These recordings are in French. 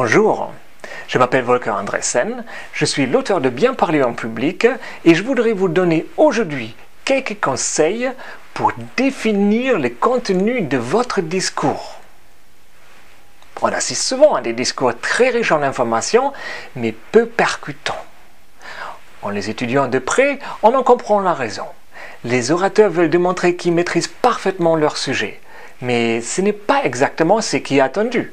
Bonjour, je m'appelle Volker Andresen, je suis l'auteur de Bien parler en public et je voudrais vous donner aujourd'hui quelques conseils pour définir le contenu de votre discours. On assiste souvent à des discours très riches en informations, mais peu percutants. En les étudiant de près, on en comprend la raison. Les orateurs veulent démontrer qu'ils maîtrisent parfaitement leur sujet, mais ce n'est pas exactement ce qui est attendu.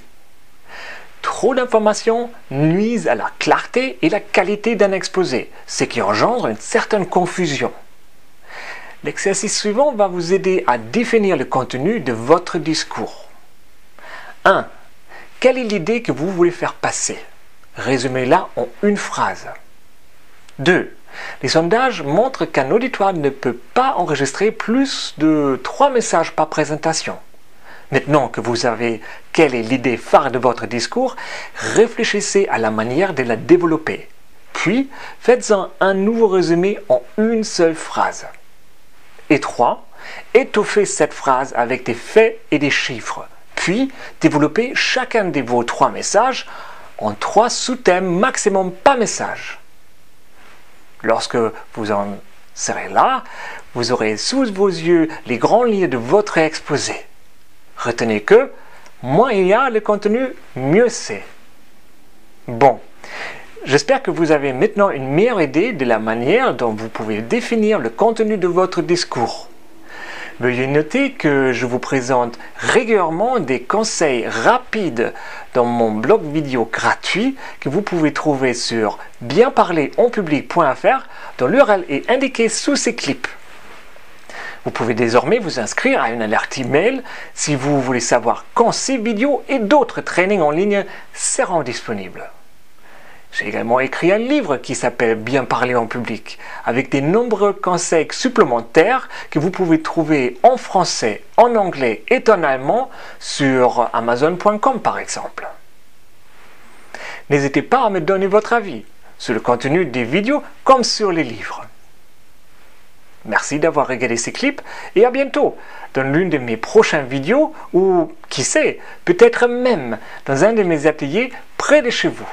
Trop d'informations nuisent à la clarté et la qualité d'un exposé, ce qui engendre une certaine confusion. L'exercice suivant va vous aider à définir le contenu de votre discours. 1. Quelle est l'idée que vous voulez faire passer? Résumez-la en une phrase. 2. Les sondages montrent qu'un auditoire ne peut pas enregistrer plus de 3 messages par présentation. Maintenant que vous savez quelle est l'idée phare de votre discours, réfléchissez à la manière de la développer. Puis, faites-en un nouveau résumé en une seule phrase. Et 3. Étoffez cette phrase avec des faits et des chiffres. Puis, développez chacun de vos 3 messages en 3 sous-thèmes maximum par message. Lorsque vous en serez là, vous aurez sous vos yeux les grandes lignes de votre exposé. Retenez que, moins il y a de contenu, mieux c'est. Bon, j'espère que vous avez maintenant une meilleure idée de la manière dont vous pouvez définir le contenu de votre discours. Veuillez noter que je vous présente régulièrement des conseils rapides dans mon blog vidéo gratuit que vous pouvez trouver sur bienparlerenpublic.fr dont l'URL est indiquée sous ces clips. Vous pouvez désormais vous inscrire à une alerte email si vous voulez savoir quand ces vidéos et d'autres trainings en ligne seront disponibles. J'ai également écrit un livre qui s'appelle Bien parler en public, avec de nombreux conseils supplémentaires que vous pouvez trouver en français, en anglais et en allemand sur Amazon.com par exemple. N'hésitez pas à me donner votre avis sur le contenu des vidéos comme sur les livres. Merci d'avoir regardé ces clips et à bientôt dans l'une de mes prochaines vidéos ou, qui sait, peut-être même dans un de mes ateliers près de chez vous.